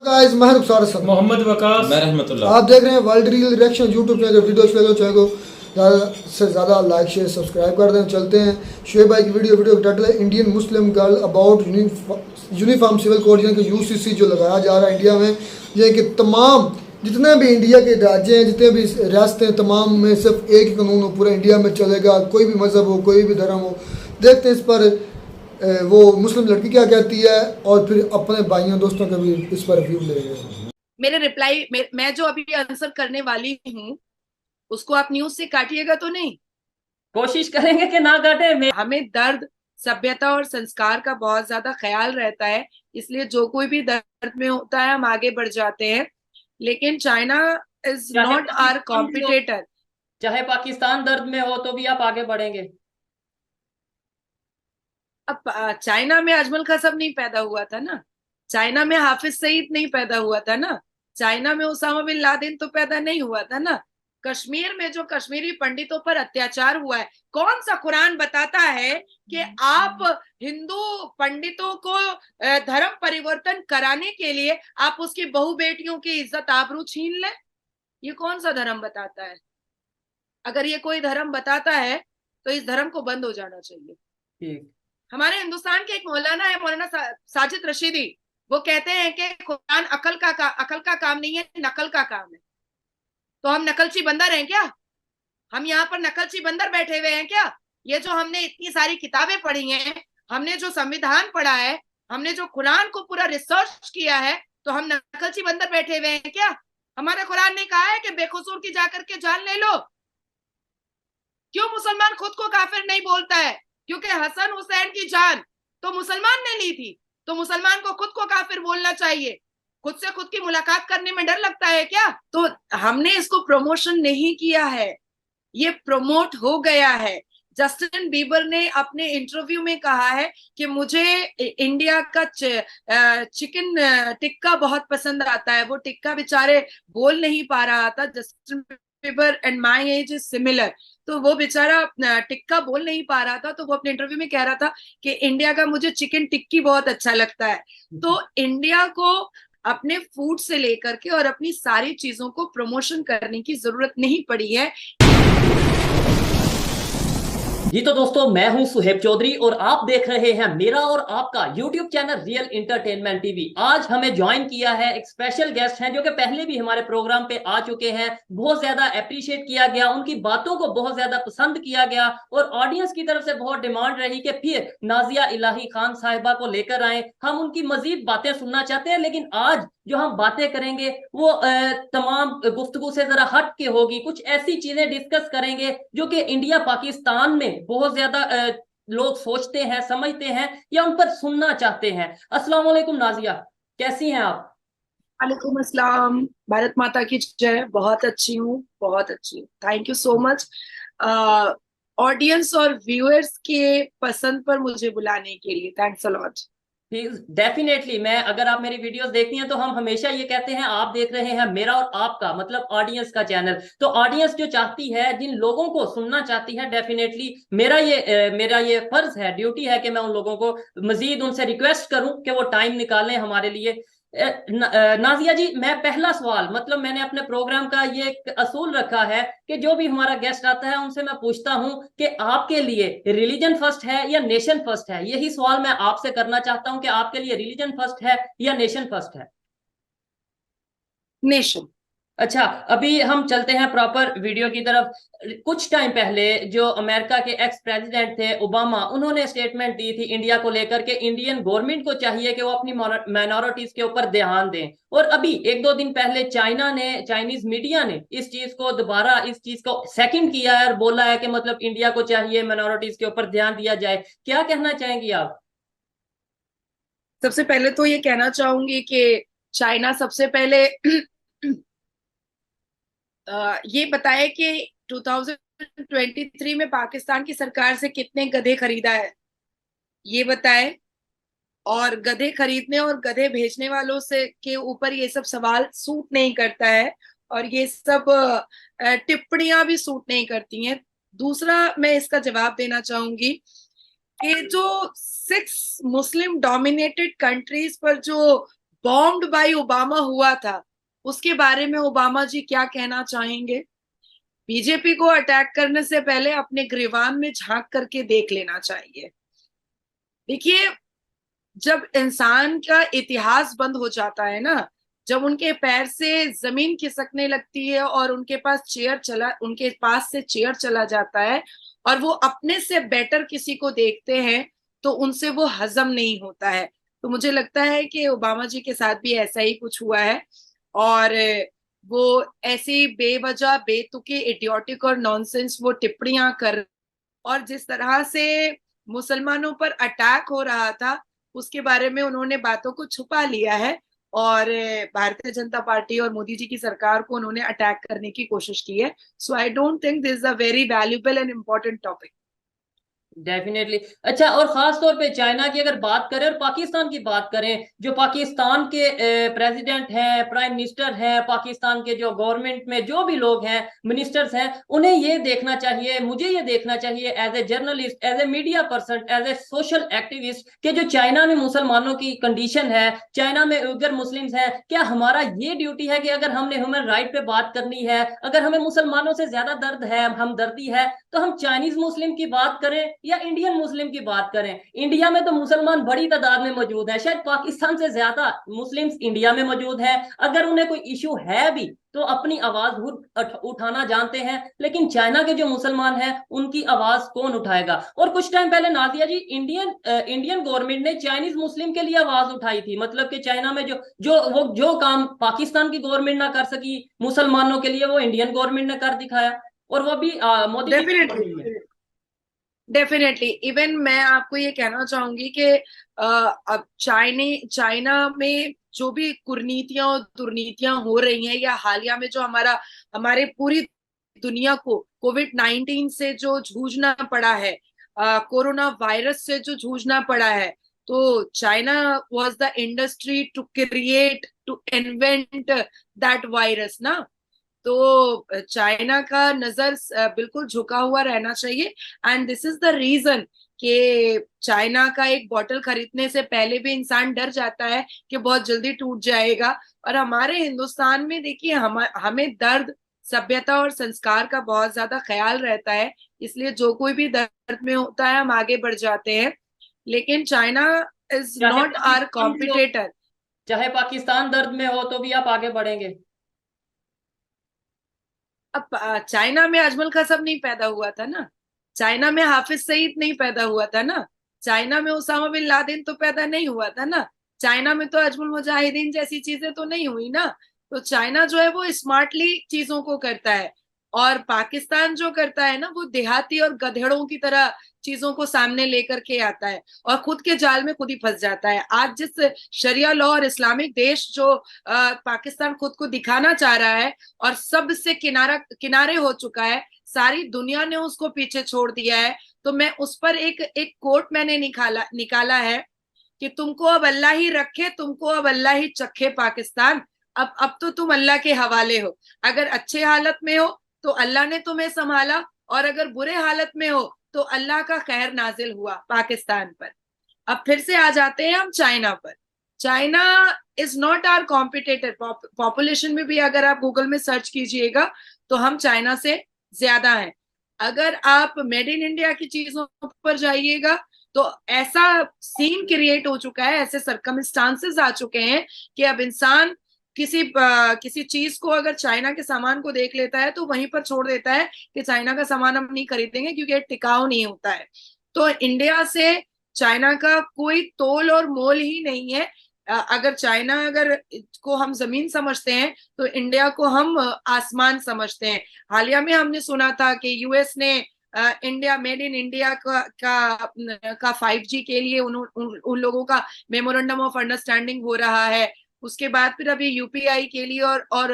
Guys मैं मोहम्मद वकास। मैं रहमतुल्लाह। आप देख रहे हैं वर्ल्ड रील रिएक्शन यूट्यूब पे। अगर वीडियो अच्छी लगे तो चैनल को ज़्यादा से ज़्यादा लाइक शेयर सब्सक्राइब कर दें। चलते हैं शुएब भाई की वीडियो का टाइटल है Indian Muslim girl about uniform civil code यानी कि यूसीसी जो लगाया जा रहा है इंडिया में। ये कि तमाम जितने भी इंडिया के राज्य हैं, जितने भी रियासतें, तमाम में सिर्फ एक ही कानून हो पूरा इंडिया में चलेगा, कोई भी मज़हब हो, कोई भी धर्म हो। देखते हैं इस पर वो मुस्लिम लड़की क्या कहती है और फिर अपने भाइयों दोस्तों का भी इस पर रिव्यू लेंगे। मेरे रिप्लाई मैं जो अभी आंसर करने वाली हूँ उसको आप न्यूज से काटिएगा तो नहीं? कोशिश करेंगे कि ना काटे। हमें दर्द, सभ्यता और संस्कार का बहुत ज्यादा ख्याल रहता है, इसलिए जो कोई भी दर्द में होता है हम आगे बढ़ जाते हैं। लेकिन China is not our competitor. चाहे पाकिस्तान दर्द में हो तो भी आप आगे बढ़ेंगे। अब चाइना में अजमल खसब नहीं पैदा हुआ था ना, चाइना में हाफिज सईद नहीं पैदा हुआ था ना, चाइना में उसामा बिन लादेन तो पैदा नहीं हुआ था ना। कश्मीर में जो कश्मीरी पंडितों पर अत्याचार हुआ है, कौन सा कुरान बताता है कि आप हिंदू पंडितों को धर्म परिवर्तन कराने के लिए आप उसकी बहू बेटियों की इज्जत आबरू छीन लें? ये कौन सा धर्म बताता है? अगर ये कोई धर्म बताता है तो इस धर्म को बंद हो जाना चाहिए। ठीक। हमारे हिंदुस्तान के एक मौलाना है, मौलाना साजिद रशीदी, वो कहते हैं कि कुरान अकल का काम नहीं है, नकल का काम है। तो हम नकलची बंदर हैं क्या? हम यहाँ पर नकलची बंदर बैठे हुए हैं क्या? ये जो हमने इतनी सारी किताबें पढ़ी हैं, हमने जो संविधान पढ़ा है, हमने जो कुरान को पूरा रिसर्च किया है, तो हम नकलची बंदर बैठे हुए हैं क्या? हमारे कुरान ने कहा है कि बेकसूर की जाकर के जान ले लो। क्यों मुसलमान खुद को काफिर नहीं बोलता है? क्योंकि हसन हुसैन की जान तो मुसलमान ने ली थी, तो मुसलमान को खुद को काफिर बोलना चाहिए। खुद से खुद की मुलाकात करने में डर लगता है क्या? तो हमने इसको प्रमोशन नहीं किया है, ये प्रमोट हो गया है। जस्टिन बीबर ने अपने इंटरव्यू में कहा है कि मुझे इंडिया का चिकन टिक्का बहुत पसंद आता है। वो टिक्का बेचारे बोल नहीं पा रहा था। Justin Bieber and my age is similar, तो वो बेचारा टिक्का बोल नहीं पा रहा था, तो वो अपने इंटरव्यू में कह रहा था कि इंडिया का मुझे चिकन टिक्की बहुत अच्छा लगता है। तो इंडिया को अपने फूड से लेकर के और अपनी सारी चीजों को प्रमोशन करने की जरूरत नहीं पड़ी है। जी तो दोस्तों, मैं हूं सुहेब चौधरी और आप देख रहे हैं मेरा और आपका YouTube channel real entertainment TV. आज हमें ज्वाइन किया है एक स्पेशल गेस्ट हैं जो कि पहले भी हमारे प्रोग्राम पे आ चुके हैं। बहुत ज्यादा अप्रिशिएट किया गया, उनकी बातों को बहुत ज्यादा पसंद किया गया और ऑडियंस की तरफ से बहुत डिमांड रही कि फिर नाजिया इलाही खान साहिबा को लेकर आए। हम उनकी मजीद बातें सुनना चाहते हैं, लेकिन आज जो हम बातें करेंगे वो तमाम गुफ्तगू से जरा हट के होगी। कुछ ऐसी चीजें डिस्कस करेंगे जो कि इंडिया पाकिस्तान में बहुत ज्यादा लोग सोचते हैं, समझते हैं या उन पर सुनना चाहते हैं। अस्सलाम वालेकुम नाजिया, कैसी हैं आप? वालेकुम अस्सलाम, भारत माता की जय। बहुत अच्छी हूँ, बहुत अच्छी हूँ, thank you so much audience और व्यूअर्स के पसंद पर मुझे बुलाने के लिए। Thanks a lot. डेफिनेटली, मैं अगर आप मेरी वीडियोस देखती हैं तो हम हमेशा ये कहते हैं आप देख रहे हैं मेरा और आपका मतलब ऑडियंस का चैनल। तो ऑडियंस जो चाहती है, जिन लोगों को सुनना चाहती है, डेफिनेटली मेरा ये फर्ज है, ड्यूटी है कि मैं उन लोगों को मजीद उनसे रिक्वेस्ट करूं कि वो टाइम निकालें हमारे लिए। नाजिया जी, मैं पहला सवाल मतलब मैंने अपने प्रोग्राम का ये एक असूल रखा है कि जो भी हमारा गेस्ट आता है उनसे मैं पूछता हूं कि आपके लिए रिलीजन फर्स्ट है या नेशन फर्स्ट है। यही सवाल मैं आपसे करना चाहता हूं कि आपके लिए रिलीजन फर्स्ट है या नेशन फर्स्ट है। नेशन। अच्छा, अभी हम चलते हैं प्रॉपर वीडियो की तरफ। कुछ टाइम पहले जो अमेरिका के एक्स प्रेसिडेंट थे ओबामा, उन्होंने स्टेटमेंट दी थी इंडिया को लेकर के इंडियन गवर्नमेंट को चाहिए कि वो अपनी माइनॉरिटीज के ऊपर ध्यान दें। और अभी एक दो दिन पहले चाइनीज मीडिया ने इस चीज को दोबारा इस चीज को सेकंड किया है और बोला है कि मतलब इंडिया को चाहिए माइनॉरिटीज के ऊपर ध्यान दिया जाए। क्या कहना चाहेंगी आप? सबसे पहले तो ये कहना चाहूंगी कि चाइना सबसे पहले ये बताए कि 2023 में पाकिस्तान की सरकार से कितने गधे खरीदा है, ये बताए। और गधे खरीदने और गधे भेजने वालों से के ऊपर ये सब सवाल सूट नहीं करता है, और ये सब टिप्पणियां भी सूट नहीं करती हैं। दूसरा, मैं इसका जवाब देना चाहूंगी कि जो 6 मुस्लिम डोमिनेटेड कंट्रीज पर जो बॉम्ब्ड बाय ओबामा हुआ था, उसके बारे में ओबामा जी क्या कहना चाहेंगे? बीजेपी को अटैक करने से पहले अपने ग्रीवान में झांक करके देख लेना चाहिए। देखिए, जब इंसान का इतिहास बंद हो जाता है ना, जब उनके पैर से जमीन खिसकने लगती है और उनके पास से चेयर चला जाता है और वो अपने से बेटर किसी को देखते हैं, तो उनसे वो हजम नहीं होता है। तो मुझे लगता है कि ओबामा जी के साथ भी ऐसा ही कुछ हुआ है, और वो ऐसी बेवजह बेतुकी इडियोटिक और नॉनसेंस वो टिप्पणियां कर, और जिस तरह से मुसलमानों पर अटैक हो रहा था उसके बारे में उन्होंने बातों को छुपा लिया है, और भारतीय जनता पार्टी और मोदी जी की सरकार को उन्होंने अटैक करने की कोशिश की है। So I don't think this is a very valuable and important topic. Definitely. अच्छा, और खास तौर पे चाइना की अगर बात करें और पाकिस्तान की बात करें, जो पाकिस्तान के प्रेसिडेंट हैं, प्राइम मिनिस्टर हैं, पाकिस्तान के जो गवर्नमेंट में जो भी लोग हैं, मिनिस्टर्स हैं, उन्हें ये देखना चाहिए, मुझे ये देखना चाहिए as a journalist, as a media person, as a social activist, कि जो चाइना में मुसलमानों की कंडीशन है, चाइना में उइगर मुस्लिम्स हैं, क्या हमारा ये ड्यूटी है कि अगर हमने ह्यूमन राइट पे बात करनी है, अगर हमें मुसलमानों से ज्यादा दर्द है, हमदर्दी है, तो हम चाइनीज मुस्लिम की बात करें या इंडियन मुस्लिम की बात करें? इंडिया में तो मुसलमान बड़ी तादाद में मौजूद है, शायद पाकिस्तान से ज्यादा मुस्लिम्स इंडिया में मौजूद है। अगर उन्हें कोई इशू है भी तो अपनी आवाज उठाना जानते हैं, लेकिन चाइना के जो मुसलमान हैं उनकी आवाज कौन उठाएगा? और कुछ टाइम पहले नादिया जी, इंडियन गवर्नमेंट ने चाइनीज मुस्लिम के लिए आवाज उठाई थी, मतलब कि चाइना में जो काम पाकिस्तान की गवर्नमेंट ना कर सकी मुसलमानों के लिए, वो इंडियन गवर्नमेंट ने कर दिखाया, और वो भी मोदी जी की डेफिनेटली, government में। डेफिनेटली। इवन मैं आपको ये कहना चाहूंगी कि अब चाइना में जो भी कुरीतियां और दुर्नीतियां हो रही हैं, या हालिया में जो हमारे पूरी दुनिया को कोविड-19 से जो जूझना पड़ा है, कोरोना वायरस से जो जूझना पड़ा है, तो China was the industry to invent that virus ना। तो चाइना का नजर बिल्कुल झुका हुआ रहना चाहिए, and this is the reason कि चाइना का एक बॉटल खरीदने से पहले भी इंसान डर जाता है कि बहुत जल्दी टूट जाएगा। और हमारे हिंदुस्तान में देखिए, हमें दर्द, सभ्यता और संस्कार का बहुत ज्यादा ख्याल रहता है, इसलिए जो कोई भी दर्द में होता है हम आगे बढ़ जाते हैं। लेकिन चाइना इज चाहे नॉट आवर पाकिस्तान में हो, कॉम्पिटिटर। चाहे पाकिस्तान दर्द में हो, तो भी आप आगे बढ़ेंगे? अब चाइना में अजमल कसब नहीं पैदा हुआ था ना, चाइना में हाफिज सईद नहीं पैदा हुआ था ना, चाइना में उसामा बिन लादेन तो पैदा नहीं हुआ था ना, चाइना में तो अजमल मुजाहिदीन जैसी चीजें तो नहीं हुई ना। तो चाइना जो है वो स्मार्टली चीजों को करता है, और पाकिस्तान जो करता है ना वो देहाती और गधेड़ों की तरह चीजों को सामने लेकर के आता है और खुद के जाल में खुद ही फंस जाता है। आज जिस शरिया लॉ और इस्लामिक देश जो पाकिस्तान खुद को दिखाना चाह रहा है और सबसे किनारे हो चुका है, सारी दुनिया ने उसको पीछे छोड़ दिया है। तो मैं उस पर एक कोट मैंने निकाला है कि तुमको अब अल्लाह ही रखे, तुमको अब अल्लाह ही चखे पाकिस्तान। अब तो तुम अल्लाह के हवाले हो। अगर अच्छे हालत में हो तो अल्लाह ने तुम्हें संभाला, और अगर बुरे हालत में हो तो अल्लाह का खैर नाजिल हुआ पाकिस्तान पर। अब फिर से आ जाते हैं हम चाइना पर। China is not our competitor. Population में भी अगर आप गूगल में सर्च कीजिएगा तो हम चाइना से ज्यादा हैं। अगर आप मेड इन इंडिया की चीजों पर जाइएगा तो ऐसा सीन क्रिएट हो चुका है, ऐसे सरकमस्टांसेस आ चुके हैं कि अब इंसान किसी चीज को अगर चाइना के सामान को देख लेता है तो वहीं पर छोड़ देता है कि चाइना का सामान हम नहीं खरीदेंगे क्योंकि टिकाऊ नहीं होता है। तो इंडिया से चाइना का कोई तोल और मोल ही नहीं है। अगर चाइना को हम जमीन समझते हैं तो इंडिया को हम आसमान समझते हैं। हालिया में हमने सुना था कि यूएस ने इंडिया मेड इन इंडिया का 5G के लिए उन लोगों का मेमोरेंडम ऑफ अंडरस्टैंडिंग हो रहा है। उसके बाद फिर अभी यूपीआई के लिए और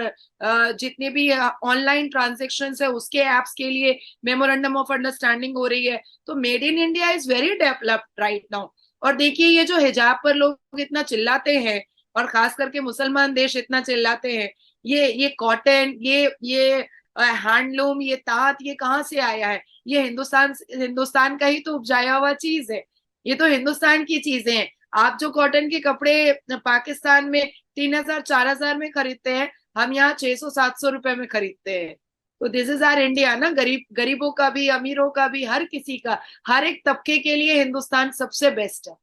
जितने भी ऑनलाइन ट्रांजेक्शन है उसके एप्स के लिए मेमोरेंडम ऑफ अंडरस्टैंडिंग हो रही है। तो made in India is very developed right now. और देखिए, ये जो हिजाब पर लोग इतना चिल्लाते हैं और खास करके मुसलमान देश इतना चिल्लाते हैं, ये कॉटन, ये हैंडलूम, ये तात, ये कहाँ से आया है? ये हिंदुस्तान का ही तो उपजाया हुआ चीज है। ये तो हिंदुस्तान की चीजें हैं। आप जो कॉटन के कपड़े पाकिस्तान में 3,000 4,000 में खरीदते हैं, हम यहाँ 600-700 रुपए में खरीदते हैं। तो दिस इज आवर इंडिया ना, गरीबों का भी, अमीरों का भी, हर किसी का, हर एक तबके के लिए हिंदुस्तान सबसे बेस्ट है।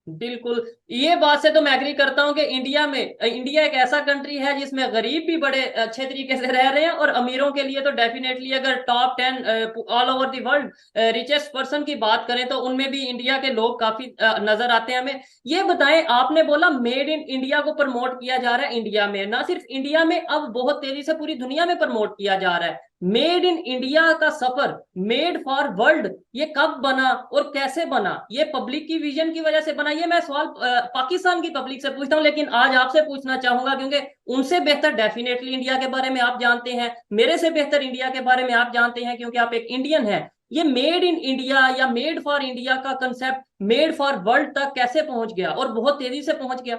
बिल्कुल, ये बात से तो मैं एग्री करता हूँ कि इंडिया एक ऐसा कंट्री है जिसमें गरीब भी बड़े अच्छे तरीके से रह रहे हैं, और अमीरों के लिए तो डेफिनेटली अगर top 10 all over the world richest person की बात करें तो उनमें भी इंडिया के लोग काफी नजर आते हैं हमें। ये बताएं, आपने बोला मेड इन इंडिया को प्रमोट किया जा रहा है इंडिया में, ना सिर्फ इंडिया में, अब बहुत तेजी से पूरी दुनिया में प्रमोट किया जा रहा है। मेड इन इंडिया का सफर मेड फॉर वर्ल्ड ये कब बना और कैसे बना? ये पब्लिक की विजन की वजह से बना? ये मैं सवाल पाकिस्तान की पब्लिक से पूछता हूं, लेकिन आज आपसे पूछना चाहूंगा क्योंकि उनसे बेहतर डेफिनेटली इंडिया के बारे में आप जानते हैं, मेरे से बेहतर इंडिया के बारे में आप जानते हैं क्योंकि आप एक इंडियन हैं। ये मेड इन इंडिया या मेड फॉर इंडिया का कंसेप्ट मेड फॉर वर्ल्ड तक कैसे पहुंच गया और बहुत तेजी से पहुंच गया?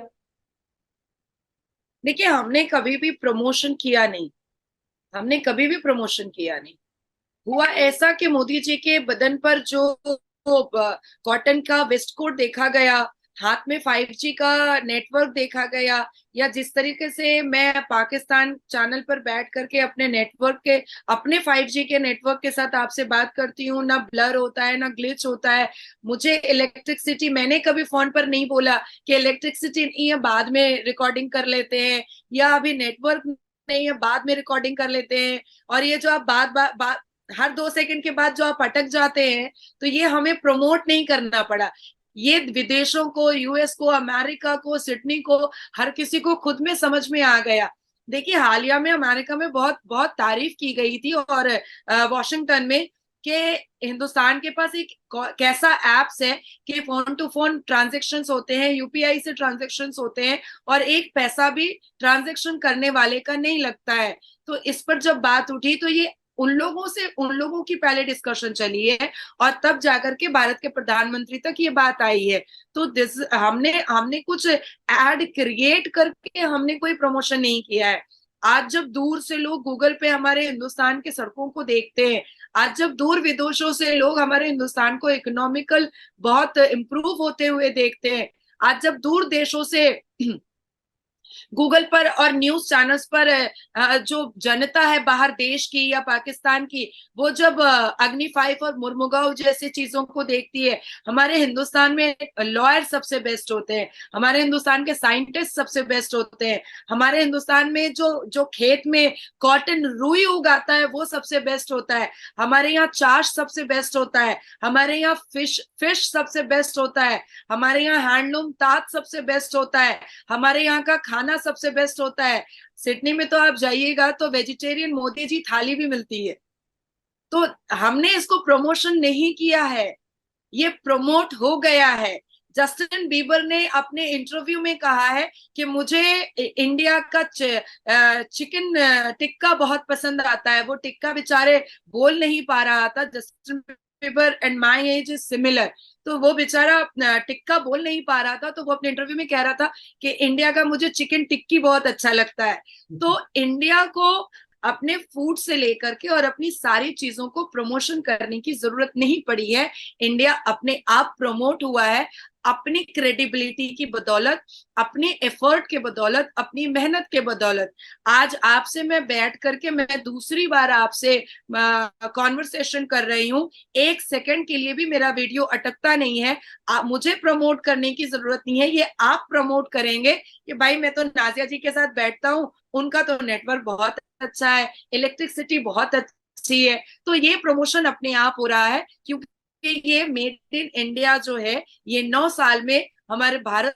देखिए, हमने कभी भी प्रमोशन किया नहीं, हमने कभी भी प्रमोशन किया नहीं। हुआ ऐसा कि मोदी जी के बदन पर जो कॉटन का वेस्ट कोट देखा गया, हाथ में 5G का नेटवर्क देखा गया, या जिस तरीके से मैं पाकिस्तान चैनल पर बैठ करके अपने नेटवर्क के, अपने 5G के नेटवर्क के साथ आपसे बात करती हूँ, ना ब्लर होता है ना ग्लिच होता है। मुझे इलेक्ट्रिसिटी, मैंने कभी फोन पर नहीं बोला कि इलेक्ट्रिसिटी नहीं है बाद में रिकॉर्डिंग कर लेते हैं, या अभी नेटवर्क नहीं है बाद में रिकॉर्डिंग कर लेते हैं। और ये जो आप बात हर 2 सेकंड के बाद जो आप अटक जाते हैं, तो ये हमें प्रमोट नहीं करना पड़ा। ये विदेशों को, यूएस को, अमेरिका को, सिडनी को, हर किसी को खुद में समझ में आ गया। देखिए, हालिया में अमेरिका में बहुत बहुत तारीफ की गई थी, और वॉशिंगटन में, कि हिंदुस्तान के पास एक कैसा एप्स है कि फोन टू फोन ट्रांजेक्शंस होते हैं, यूपीआई से ट्रांजेक्शंस होते हैं, और एक पैसा भी ट्रांजेक्शन करने वाले का नहीं लगता है। तो इस पर जब बात उठी तो ये उन लोगों की पहले डिस्कशन चली है, और तब जाकर के भारत के प्रधानमंत्री तक ये बात आई है। तो हमने कुछ एड क्रिएट करके हमने कोई प्रमोशन नहीं किया है। आज जब दूर से लोग गूगल पे हमारे हिंदुस्तान के सड़कों को देखते हैं, आज जब दूर विदेशों से लोग हमारे हिंदुस्तान को इकोनॉमिकल बहुत इम्प्रूव होते हुए देखते हैं, आज जब दूर देशों से गूगल पर और न्यूज चैनल्स पर जो जनता है बाहर देश की या पाकिस्तान की, वो जब अग्नि 5 और मुर्मुगांव जैसे चीजों को देखती है, हमारे हिंदुस्तान में लॉयर सबसे बेस्ट होते हैं, हमारे हिंदुस्तान के साइंटिस्ट सबसे बेस्ट होते हैं, हमारे हिंदुस्तान में जो जो खेत में कॉटन रुई उगाता है वो सबसे बेस्ट होता है, हमारे यहाँ चाश सबसे बेस्ट होता है, हमारे यहाँ फिश सबसे बेस्ट होता है, हमारे यहाँ हैंडलूम तात सबसे बेस्ट होता है, हमारे यहाँ का खाना सबसे बेस्ट होता है। सिडनी में तो आप जाइएगा तो वेजिटेरियन मोदी जी थाली भी मिलती है। तो हमने इसको प्रमोशन नहीं किया है, ये प्रमोट हो गया है। जस्टिन बीबर ने अपने इंटरव्यू में कहा है कि मुझे इंडिया का चिकन टिक्का बहुत पसंद आता है। वो टिक्का बेचारे बोल नहीं पा रहा था। Justin Bieber and my age is similar, तो वो बेचारा टिक्का बोल नहीं पा रहा था, तो वो अपने इंटरव्यू में कह रहा था कि इंडिया का मुझे चिकन टिक्की बहुत अच्छा लगता है। तो इंडिया को अपने फूड से लेकर के और अपनी सारी चीजों को प्रमोशन करने की जरूरत नहीं पड़ी है। इंडिया अपने आप प्रमोट हुआ है, अपनी क्रेडिबिलिटी की बदौलत, अपने एफर्ट के बदौलत, अपनी मेहनत के बदौलत। आज आपसे मैं बैठ करके मैं दूसरी बार आपसे कॉन्वर्सेशन कर रही हूँ, 1 सेकंड के लिए भी मेरा वीडियो अटकता नहीं है। मुझे प्रमोट करने की जरूरत नहीं है, ये आप प्रमोट करेंगे कि भाई मैं तो नाजिया जी के साथ बैठता हूँ, उनका तो नेटवर्क बहुत अच्छा है, इलेक्ट्रिसिटी बहुत अच्छी है। तो ये प्रमोशन अपने आप हो रहा है, क्योंकि ये मेड इन इंडिया जो है, ये 9 साल में हमारे भारत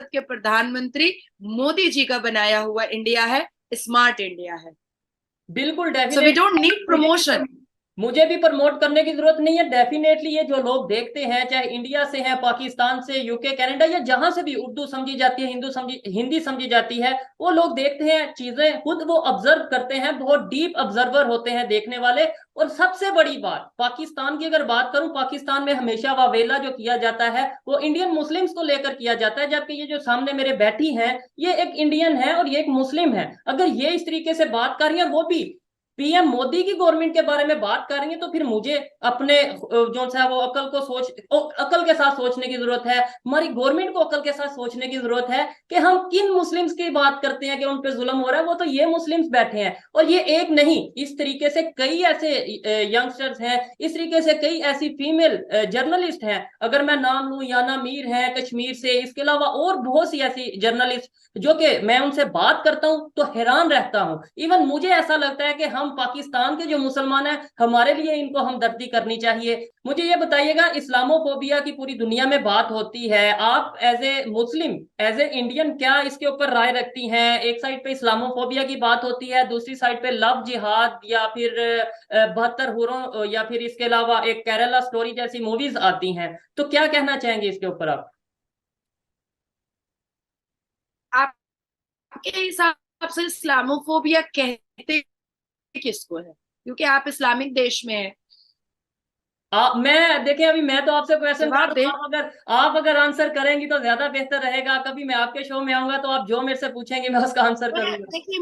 के प्रधानमंत्री मोदी जी का बनाया हुआ इंडिया है, स्मार्ट इंडिया है। बिल्कुल, so we don't need promotion. मुझे भी प्रमोट करने की जरूरत नहीं है। डेफिनेटली ये जो लोग देखते हैं, चाहे इंडिया से हैं, पाकिस्तान से, यूके, कनाडा, या जहां से भी उर्दू समझी जाती है, हिंदी समझी जाती है, वो लोग देखते हैं चीजें, खुद वो ऑब्जर्व करते हैं, बहुत डीप ऑब्जर्वर होते हैं देखने वाले। और सबसे बड़ी बात, पाकिस्तान की अगर बात करूं, पाकिस्तान में हमेशा वावेला जो किया जाता है वो इंडियन मुस्लिम्स को लेकर किया जाता है, जबकि ये जो सामने मेरे बैठी हैं ये एक इंडियन है और ये एक मुस्लिम है। अगर ये इस तरीके से बात कर रही है, वो भी पीएम मोदी की गवर्नमेंट के बारे में बात करेंगे तो फिर मुझे अपने जो सा वो अकल के साथ सोचने की जरूरत है, हमारी गवर्नमेंट को अकल के साथ सोचने की जरूरत है कि हम किन मुस्लिम्स की बात करते हैं कि उन पे जुल्म हो रहा है। वो तो ये मुस्लिम्स बैठे हैं, और ये एक नहीं, इस तरीके से कई ऐसे यंगस्टर्स हैं, इस तरीके से कई ऐसी फीमेल जर्नलिस्ट हैं। अगर मैं नाम लूं, याना मीर है कश्मीर से, इसके अलावा और बहुत सी ऐसी जर्नलिस्ट जो कि मैं उनसे बात करता हूं तो हैरान रहता हूं। इवन मुझे ऐसा लगता है कि हम पाकिस्तान के जो मुसलमान हैं, हमारे लिए इनको हमदर्दी करनी चाहिए। मुझे ये बताइएगा, इस्लामोफोबिया की पूरी दुनिया में बात होती है, आप as a Muslim, as a Indian क्या इसके ऊपर राय रखती हैं? एक साइड पे इस्लामोफोबिया की बात होती है, दूसरी साइड पे लव जिहाद या फिर 72 हुरों या फिर इसके अलावा एक केरला स्टोरी जैसी मूवीज आती हैं। तो क्या कहना चाहेंगे इसके ऊपर आप? आपके हिसाब से इस्लामोफोबिया कहते किसको है? क्योंकि आप इस्लामिक देश में हैं। मैं देखें, अभी मैं तो आपसे क्वेश्चन कर जवाब दें। रहा हूं, अगर आप आंसर करेंगी तो ज्यादा बेहतर रहेगा। कभी मैं आपके शो में आऊंगा तो आप जो मेरे से पूछेंगे मैं उसका आंसर करूंगा। देखिए,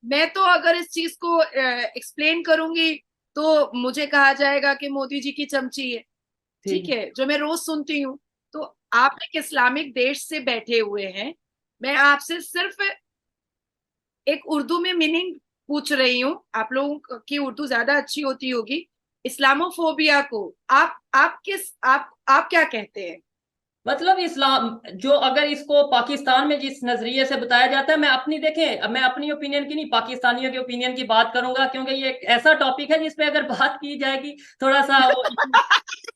मैं तो अगर इस चीज को एक्सप्लेन करूंगी तो मुझे कहा जाएगा कि मोदी जी की चमची है। ठीक ठीक। है, जो मैं रोज सुनती हूँ। तो आप एक इस्लामिक देश से बैठे हुए हैं, मैं आपसे सिर्फ एक उर्दू में मीनिंग पूछ रही हूँ। आप लोगों की उर्दू ज्यादा अच्छी होती होगी। इस्लामोफोबिया को आप क्या कहते हैं? मतलब इस्लाम जो, अगर इसको पाकिस्तान में जिस नजरिए से बताया जाता है, मैं अपनी देखें, अब मैं अपनी ओपिनियन की नहीं, पाकिस्तानियों की ओपिनियन की बात करूंगा, क्योंकि ये एक ऐसा टॉपिक है जिसपे अगर बात की जाएगी थोड़ा सा वो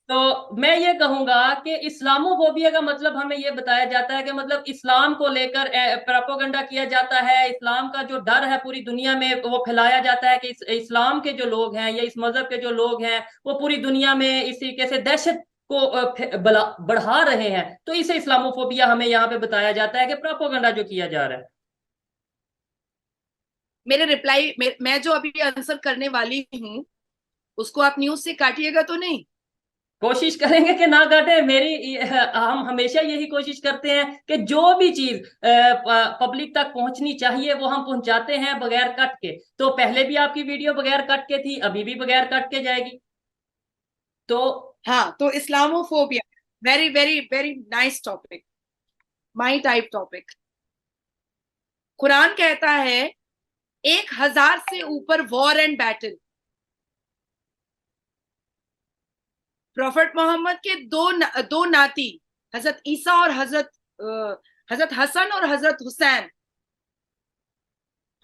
तो मैं ये कहूंगा कि इस्लामोफोबिया का मतलब हमें ये बताया जाता है कि मतलब इस्लाम को लेकर प्रोपोगंडा किया जाता है, इस्लाम का जो डर है पूरी दुनिया में वो फैलाया जाता है कि इस्लाम के जो लोग हैं या इस मजहब के जो लोग हैं वो पूरी दुनिया में इस तरीके से दहशत को बढ़ा रहे हैं। तो इसे इस्लामोफोबिया हमें यहाँ पे बताया जाता है कि प्रोपोगंडा जो किया जा रहा है। मेरे रिप्लाई मैं जो अभी आंसर करने वाली हूँ उसको आप न्यूज से काटिएगा तो नहीं? कोशिश करेंगे कि ना काटे। हम हमेशा यही कोशिश करते हैं कि जो भी चीज पब्लिक तक पहुंचनी चाहिए वो हम पहुंचाते हैं बगैर कट के। तो पहले भी आपकी वीडियो बगैर कट के थी, अभी भी बगैर कट के जाएगी। तो हाँ, तो Islamophobia, very very very nice topic, my type topic. Quran कहता है 1000 से ऊपर war and battle. Prophet Mohammad के दो नाती, हजरत ईसा और हजरत हसन और हजरत हुसैन,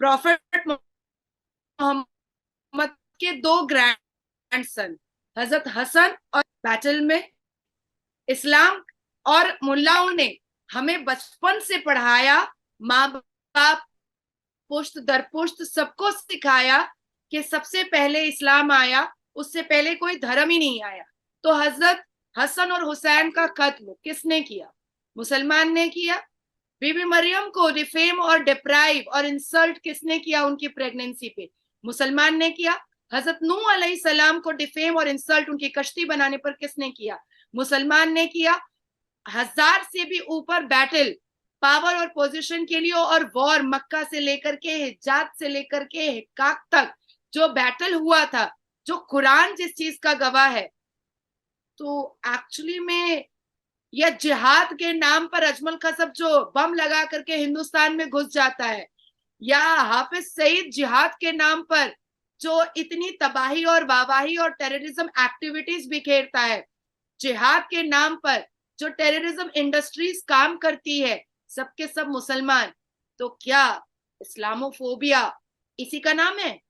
प्रॉफेट मोहम्मद के दो ग्रैंडसन, हजरत हसन और बैटल में इस्लाम और मुल्लाओं ने हमें बचपन से पढ़ाया, माँ बाप पुश्त दर पुश्त सबको सिखाया कि सबसे पहले इस्लाम आया, उससे पहले कोई धर्म ही नहीं आया। तो हजरत हसन और हुसैन का कत्ल किसने किया? मुसलमान ने किया। बीबी मरियम को डिफेम और डिप्राइव और इंसल्ट किसने किया उनकी प्रेगनेंसी पे? मुसलमान ने किया। हजरत नूह अलैहिस्सलाम को डिफेम और इंसल्ट उनकी कश्ती बनाने पर किसने किया? मुसलमान ने किया। 1000 से भी ऊपर बैटल, पावर और पोजीशन के लिए और वॉर, मक्का से लेकर के हिजाज से लेकर के हिक्काक तक जो बैटल हुआ था, जो कुरान जिस चीज का गवाह है। तो एक्चुअली में यह जिहाद के नाम पर अजमल कसब जो बम लगा करके हिंदुस्तान में घुस जाता है, या हाफिज सईद जिहाद के नाम पर जो इतनी तबाही और वाहवाही और टेररिज्म एक्टिविटीज बिखेरता है, जिहाद के नाम पर जो टेररिज्म इंडस्ट्रीज काम करती है, सबके सब मुसलमान। तो क्या इस्लामोफोबिया इसी का नाम है?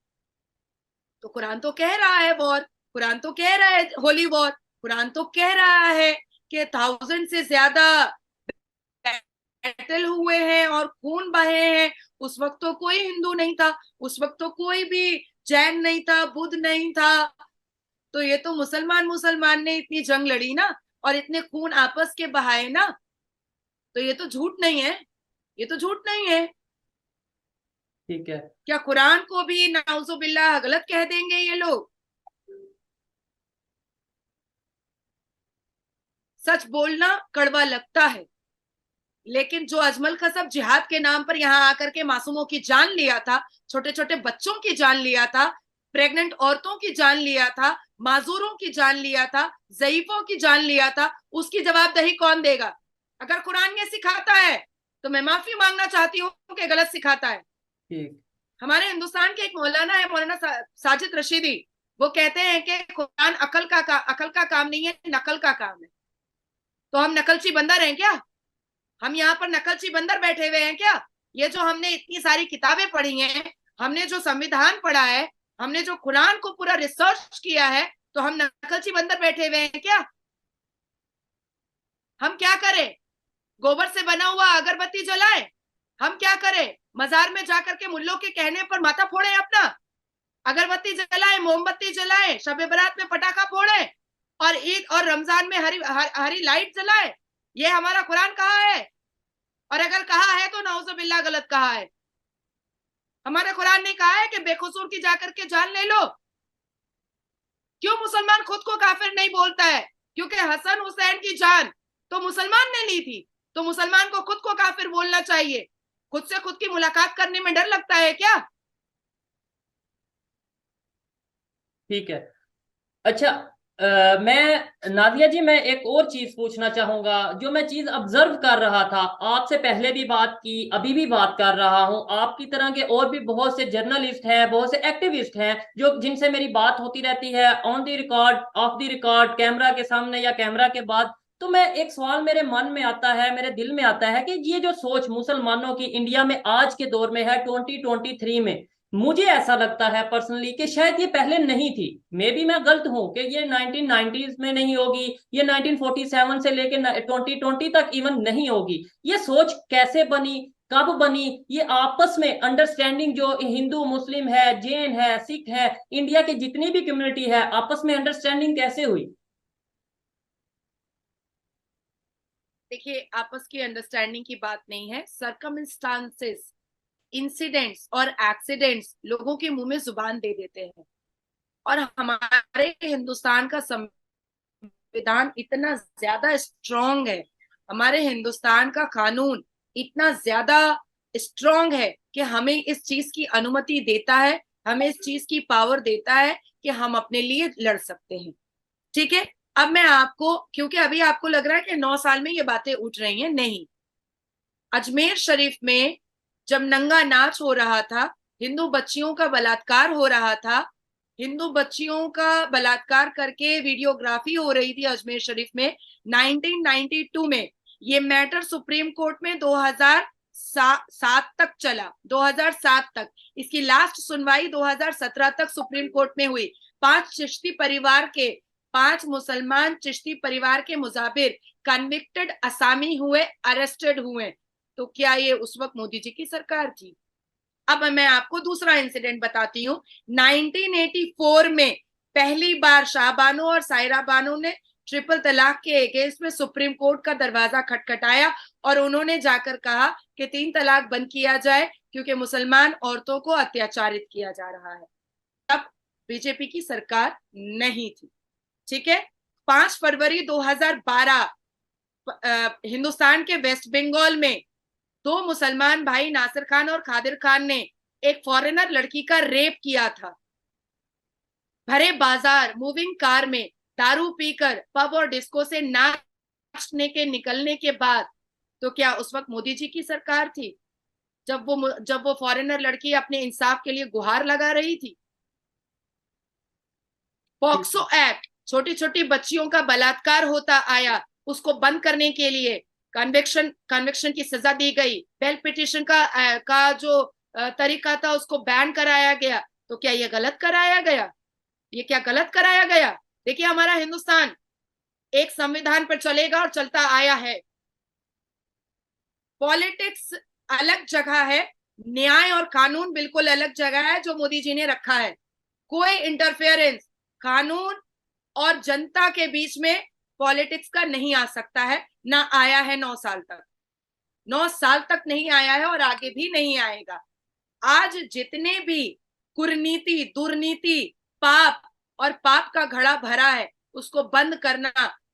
तो कुरान तो कह रहा है वॉर, कुरान तो कह रहा है होली वॉर, कुरान तो कह रहा है कि 1000 से ज्यादा बैटल हुए हैं और खून बहे हैं। उस वक्त तो कोई हिंदू नहीं था, उस वक्त तो कोई भी जैन नहीं था, बुद्ध नहीं था। तो ये तो मुसलमान मुसलमान ने इतनी जंग लड़ी ना, और इतने खून आपस के बहाए ना। तो ये तो झूठ नहीं है, ये तो झूठ नहीं है। ठीक है। क्या कुरान को भी नाउजुबिल्लाह गलत कह देंगे ये लोग? सच बोलना कड़वा लगता है, लेकिन जो अजमल कसब जिहाद के नाम पर यहाँ आकर के मासूमों की जान लिया था, छोटे छोटे बच्चों की जान लिया था, प्रेग्नेंट औरतों की जान लिया था, माजूरों की जान लिया था, ज़ईफों की जान लिया था, उसकी जवाबदेही कौन देगा? अगर कुरान ये सिखाता है तो मैं माफी मांगना चाहती हूँ कि गलत सिखाता है। ठीक। हमारे हिंदुस्तान के एक मौलाना है, मौलाना साजिद रशीदी, वो कहते हैं कि कुरान अकल का काम नहीं है, नकल का काम है। तो हम नकलची बंदर हैं क्या? हम यहाँ पर नकलची बंदर बैठे हुए हैं क्या? ये जो हमने इतनी सारी किताबें पढ़ी हैं, हमने जो संविधान पढ़ा है, हमने जो कुरान को पूरा रिसर्च किया है, तो हम नकलची बंदर बैठे हुए हैं क्या? हम क्या करें? गोबर से बना हुआ अगरबत्ती जलाएं? हम क्या करें? मजार में जाकर के मुल्लों के कहने पर माथा फोड़े अपना? अगरबत्ती जलाएं, मोमबत्ती जलाएं, शब बरात में पटाखा फोड़ें, और ईद और रमजान में हरी लाइट जलाएं? ये हमारा कुरान कहा है? और अगर कहा है तो नाउजुबिल्लाह गलत कहा है। हमारा कुरान ने कहा है कि बेकसूर की जाकर के जान ले लो। क्यों मुसलमान खुद को काफिर नहीं बोलता है? क्योंकि हसन हुसैन की जान तो मुसलमान ने ली थी, तो मुसलमान को खुद को काफिर बोलना चाहिए। खुद से खुद की मुलाकात करने में डर लगता है क्या? ठीक है। अच्छा, मैं नादिया जी, मैं एक और चीज पूछना चाहूंगा। जो मैं चीज ऑब्जर्व कर रहा था, आपसे पहले भी बात की, अभी भी बात कर रहा हूं, आपकी तरह के और भी बहुत से जर्नलिस्ट हैं, बहुत से एक्टिविस्ट हैं, जो जिनसे मेरी बात होती रहती है, on the record, of the record, camera के सामने या कैमरा के बाद। तो मैं एक सवाल मेरे मन में आता है, मेरे दिल में आता है कि ये जो सोच मुसलमानों की इंडिया में आज के दौर में है, 2023 में, मुझे ऐसा लगता है पर्सनली कि शायद ये पहले नहीं थी। मे बी मैं गलत हूं कि ये 1990s में नहीं होगी, ये 1947 से लेकर 2020 तक इवन नहीं होगी। ये सोच कैसे बनी, कब बनी? ये आपस में अंडरस्टैंडिंग जो हिंदू मुस्लिम है, जैन है, सिख है, इंडिया की जितनी भी कम्युनिटी है, आपस में अंडरस्टैंडिंग कैसे हुई? देखिए, आपस की अंडरस्टैंडिंग की बात नहीं है, सरकमस्टांसेस, इंसिडेंट्स और एक्सीडेंट्स लोगों के मुंह में जुबान दे देते हैं। और हमारे हिंदुस्तान का संविधान इतना ज्यादा स्ट्रांग है, हमारे हिंदुस्तान का कानून इतना ज्यादा स्ट्रांग है कि हमें इस चीज की अनुमति देता है, हमें इस चीज की पावर देता है कि हम अपने लिए लड़ सकते हैं। ठीक है, अब मैं आपको, क्योंकि अभी आपको लग रहा है कि 9 साल में ये बातें उठ रही हैं, नहीं। अजमेर शरीफ में जब नंगा नाच हो रहा था, हिंदू बच्चियों का बलात्कार हो रहा था, हिंदू बच्चियों का बलात्कार करके वीडियोग्राफी हो रही थी अजमेर शरीफ में 1992 में। ये मैटर सुप्रीम कोर्ट में 2007 तक चला, 2007 तक। इसकी लास्ट सुनवाई 2017 तक सुप्रीम कोर्ट में हुई। 5 मुसलमान चिश्ती परिवार के मुजाबिर कन्विक्टेड असामी हुए, अरेस्टेड हुए। तो क्या ये उस वक्त मोदी जी की सरकार थी? अब मैं आपको दूसरा इंसिडेंट बताती हूँ। 1984 में पहली बार शाहबानो और सायरा बानो ने ट्रिपल तलाक के अगेंस्ट में सुप्रीम कोर्ट का दरवाजा खटखटाया, और उन्होंने जाकर कहा कि 3 तलाक बंद किया जाए क्योंकि मुसलमान औरतों को अत्याचारित किया जा रहा है। तब बीजेपी की सरकार नहीं थी। ठीक है, 5 फरवरी 2012 हिंदुस्तान के वेस्ट बंगाल में 2 मुसलमान भाई नासिर खान और खादिर खान ने एक फॉरेनर लड़की का रेप किया था। भरे बाजार मूविंग कार में दारू पीकर पब और डिस्को से नाचने के निकलने के बाद, तो क्या उस वक्त मोदी जी की सरकार थी जब वो फॉरेनर लड़की अपने इंसाफ के लिए गुहार लगा रही थी? पॉक्सो एक्ट, छोटी छोटी बच्चियों का बलात्कार होता आया, उसको बंद करने के लिए कन्विक्शन की सजा दी गई। बेल पिटिशन का जो तरीका था उसको बैन कराया गया। तो क्या ये गलत कराया गया? ये क्या गलत कराया गया? देखिए, हमारा हिंदुस्तान एक संविधान पर चलेगा और चलता आया है। पॉलिटिक्स अलग जगह है, न्याय और कानून बिल्कुल अलग जगह है जो मोदी जी ने रखा है। कोई इंटरफेरेंस कानून और जनता के बीच में पॉलिटिक्स का नहीं आ सकता है, ना आया है 9 साल तक। 9 साल तक नहीं आया है और आगे भी नहीं आएगा। आज जितने भी कुरीति, दुर्नीति, पाप और पाप का घड़ा भरा है, उसको बंद करना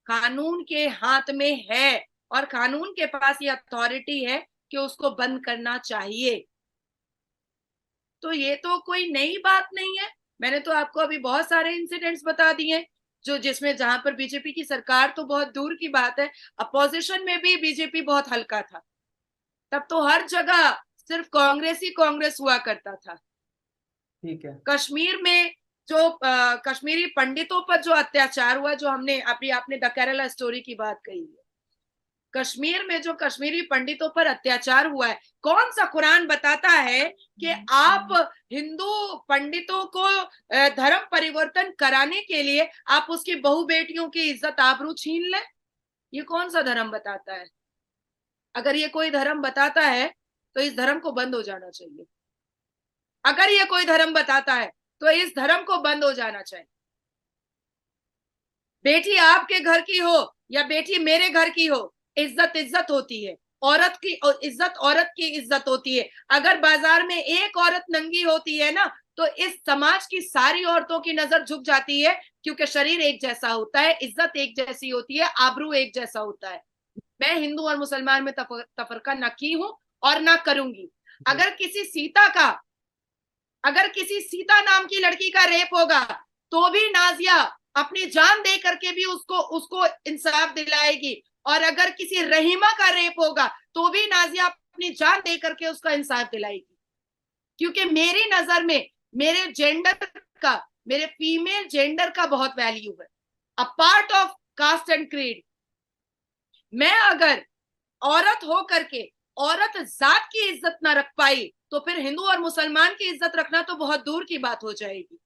कानून के हाथ में है। और कानून के पास ये अथॉरिटी है कि उसको बंद करना चाहिए। तो ये तो कोई नई बात नहीं है। मैंने तो आपको अभी बहुत सारे इंसिडेंट्स बता दिए जो जिसमें जहां पर बीजेपी की सरकार तो बहुत दूर की बात है, अपोजिशन में भी बीजेपी बहुत हल्का था। तब तो हर जगह सिर्फ कांग्रेस ही कांग्रेस हुआ करता था। ठीक है। कश्मीर में जो कश्मीरी पंडितों पर जो अत्याचार हुआ, जो हमने अभी आपने द केरला स्टोरी की बात कही है, कश्मीर में जो कश्मीरी पंडितों पर अत्याचार हुआ है, कौन सा कुरान बताता है कि आप हिंदू पंडितों को धर्म परिवर्तन कराने के लिए आप उसकी बहु बेटियों की इज्जत आबरू छीन लें? ये कौन सा धर्म बताता है? अगर ये कोई धर्म बताता है तो इस धर्म को बंद हो जाना चाहिए। अगर ये कोई धर्म बताता है तो इस धर्म को बंद हो जाना चाहिए। बेटी आपके घर की हो या बेटी मेरे घर की हो, इज्जत इज्जत होती है। औरत की इज्जत औरत की इज्जत होती है। अगर बाजार में एक औरत नंगी होती है ना, तो इस समाज की सारी औरतों की नजर झुक जाती है, क्योंकि शरीर एक जैसा होता है, इज्जत एक जैसी होती है, आबरू एक जैसा होता है। मैं हिंदू और मुसलमान में तफरका न की हूं और ना करूंगी। अगर किसी सीता नाम की लड़की का रेप होगा तो भी नाजिया अपनी जान दे करके भी उसको इंसाफ दिलाएगी, और अगर किसी रहीमा का रेप होगा तो भी नाजिया अपनी जान दे करके उसका इंसाफ दिलाएगी। क्योंकि मेरी नजर में मेरे जेंडर का, मेरे फीमेल जेंडर का बहुत वैल्यू है, a part of caste and creed. मैं अगर औरत हो करके औरत जात की इज्जत ना रख पाई तो फिर हिंदू और मुसलमान की इज्जत रखना तो बहुत दूर की बात हो जाएगी।